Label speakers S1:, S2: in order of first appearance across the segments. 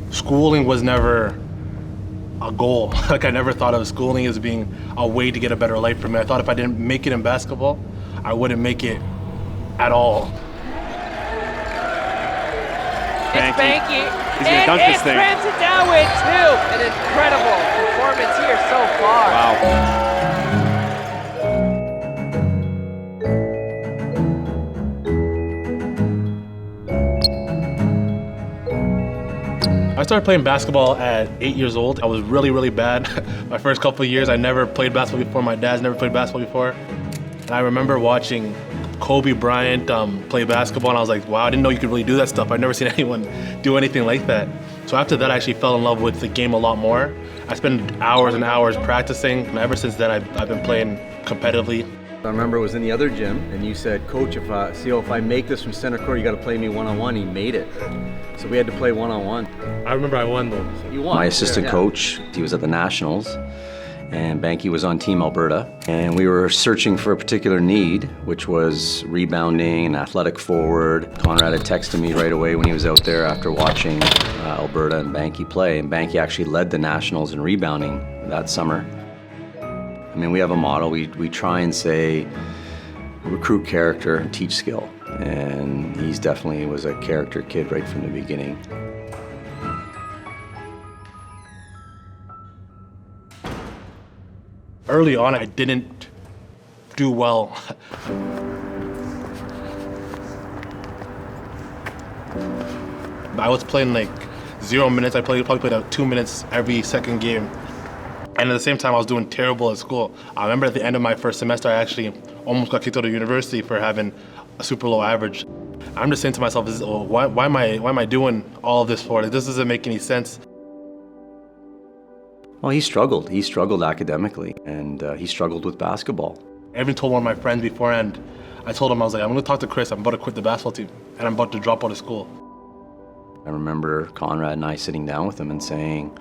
S1: schooling was never a goal. Like I never thought of schooling as being a way to get a better life for me. I thought if I didn't make it in basketball, I wouldn't make it at all.
S2: It's Banky.
S3: He's gonna dunk this thing.
S2: And it down with two. An incredible performance here so far.
S3: Wow.
S1: I started playing basketball at 8 years old. I was really, really bad. My first couple of years, I never played basketball before. My dad's never played basketball before. And I remember watching Kobe Bryant play basketball, and I was like, wow, I didn't know you could really do that stuff. I've never seen anyone do anything like that. So after that, I actually fell in love with the game a lot more. I spent hours and hours practicing, and ever since then, I've been playing competitively.
S4: I remember it was in the other gym, and you said, Coach, if I make this from center court, you got to play me one-on-one. He made it. So we had to play one-on-one.
S1: I remember I won though.
S4: You won.
S5: My assistant coach, he was at the Nationals, and Banky was on Team Alberta. And we were searching for a particular need, which was rebounding and athletic forward. Conrad had texted me right away when he was out there after watching Alberta and Banky play. And Banky actually led the Nationals in rebounding that summer. I mean, we have a model. We try and say, recruit character, teach skill. And he's definitely was a character kid right from the beginning.
S1: Early on, I didn't do well. I was playing like 0 minutes. I probably played out 2 minutes every second game. And at the same time, I was doing terrible at school. I remember at the end of my first semester, I actually almost got kicked out of university for having a super low average. I'm just saying to myself, why am I doing all of this for? Like, this doesn't make any sense.
S5: Well, he struggled. He struggled academically, and he struggled with basketball.
S1: I even told one of my friends beforehand, I told him, I was like, I'm gonna talk to Chris, I'm about to quit the basketball team, and I'm about to drop out of school.
S5: I remember Conrad and I sitting down with him and saying,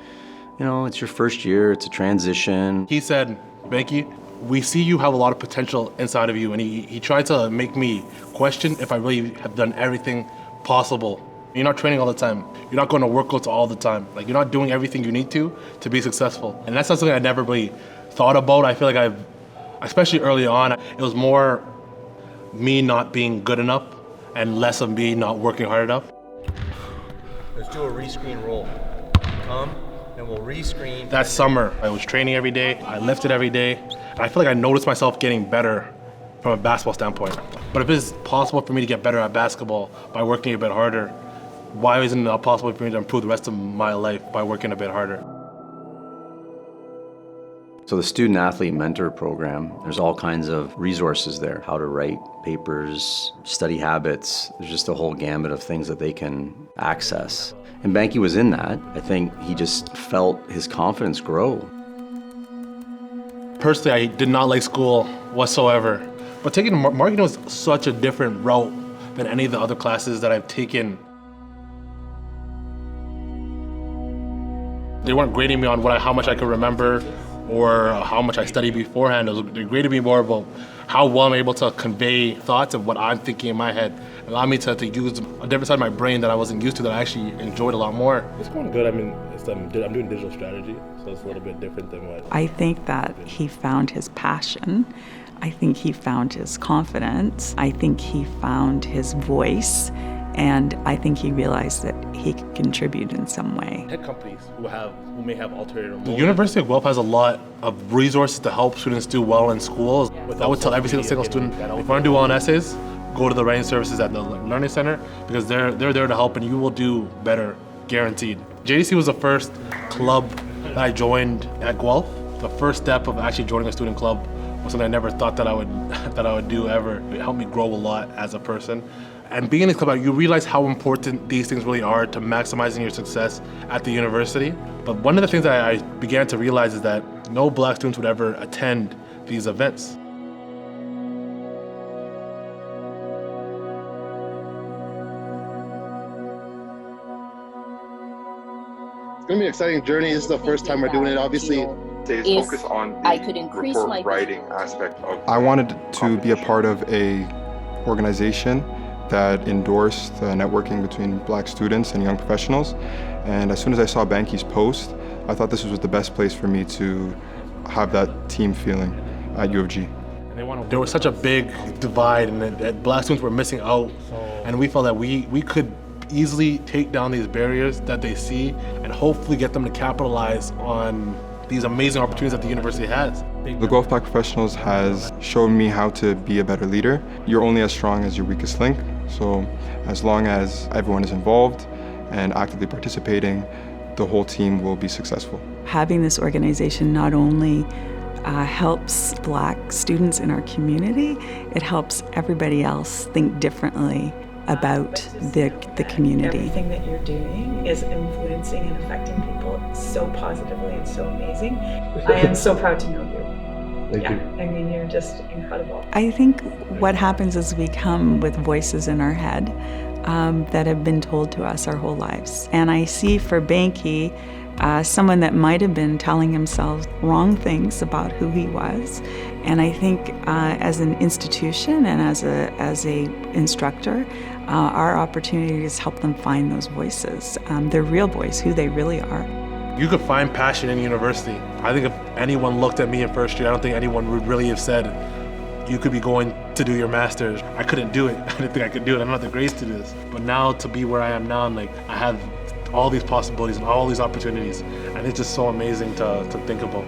S5: you know, it's your first year, it's a transition.
S1: He said, Banky, we see you have a lot of potential inside of you, and he tried to make me question if I really have done everything possible. You're not training all the time. You're not going to workouts all the time. Like, you're not doing everything you need to be successful. And that's not something I never really thought about. I feel like especially early on, it was more me not being good enough and less of me not working hard enough.
S4: Let's do a rescreen roll. Come, and we'll rescreen.
S1: That summer, I was training every day. I lifted every day. And I feel like I noticed myself getting better from a basketball standpoint. But if it's possible for me to get better at basketball by working a bit harder, why isn't it possible for me to improve the rest of my life by working a bit harder?
S5: So the Student Athlete Mentor Program, there's all kinds of resources there. How to write papers, study habits. There's just a whole gamut of things that they can access. And Banky was in that. I think he just felt his confidence grow.
S1: Personally, I did not like school whatsoever. But taking marketing was such a different route than any of the other classes that I've taken. They weren't grading me on how much I could remember or how much I studied beforehand. They graded me more about how well I'm able to convey thoughts of what I'm thinking in my head. Allow me to use a different side of my brain that I wasn't used to, that I actually enjoyed a lot more. It's going good. I mean, I'm doing digital strategy, so it's a little bit different than what...
S6: I think that he found his passion. I think he found his confidence. I think he found his voice. And I think he realized that he could contribute in some way.
S1: Tech companies who may have ulterior motives. The University of Guelph has a lot of resources to help students do well in schools. I would tell every single student, if you want to do well in essays, go to the writing services at the Learning Center, because they're there to help and you will do better, guaranteed. JDC was the first club that I joined at Guelph. The first step of actually joining a student club was something I never thought that I would do ever. It helped me grow a lot as a person. And being in this club, you realize how important these things really are to maximizing your success at the university. But one of the things that I began to realize is that no black students would ever attend these events.
S7: It's gonna be an exciting journey. This is the first time we're doing it, obviously.
S8: If focus on the I could increase my writing aspect of.
S9: I wanted to be a part of a organization that endorsed networking between black students and young professionals. And as soon as I saw Banky's post, I thought this was the best place for me to have that team feeling at U of G.
S1: There was such a big divide, and that black students were missing out, and we felt that we could easily take down these barriers that they see and hopefully get them to capitalize on these amazing opportunities that the university has.
S9: The Guelph Black Professionals has shown me how to be a better leader. You're only as strong as your weakest link, so as long as everyone is involved and actively participating, the whole team will be successful.
S6: Having this organization not only helps black students in our community, it helps everybody else think differently about the community.
S10: Everything that you're doing is influencing and affecting people so positively and so amazing. I am so proud to know you.
S9: Thank you.
S10: I mean, you're just incredible.
S6: I think what happens is we come with voices in our head that have been told to us our whole lives. And I see for Banky, someone that might have been telling himself wrong things about who he was. And I think as an institution and as a instructor, our opportunity is to help them find those voices, their real voice, who they really are.
S1: You could find passion in university. I think if anyone looked at me in first year, I don't think anyone would really have said, you could be going to do your master's. I couldn't do it. I didn't think I could do it. I don't have the grace to do this. But now to be where I am now, and I have all these possibilities and all these opportunities, and it's just so amazing to think about.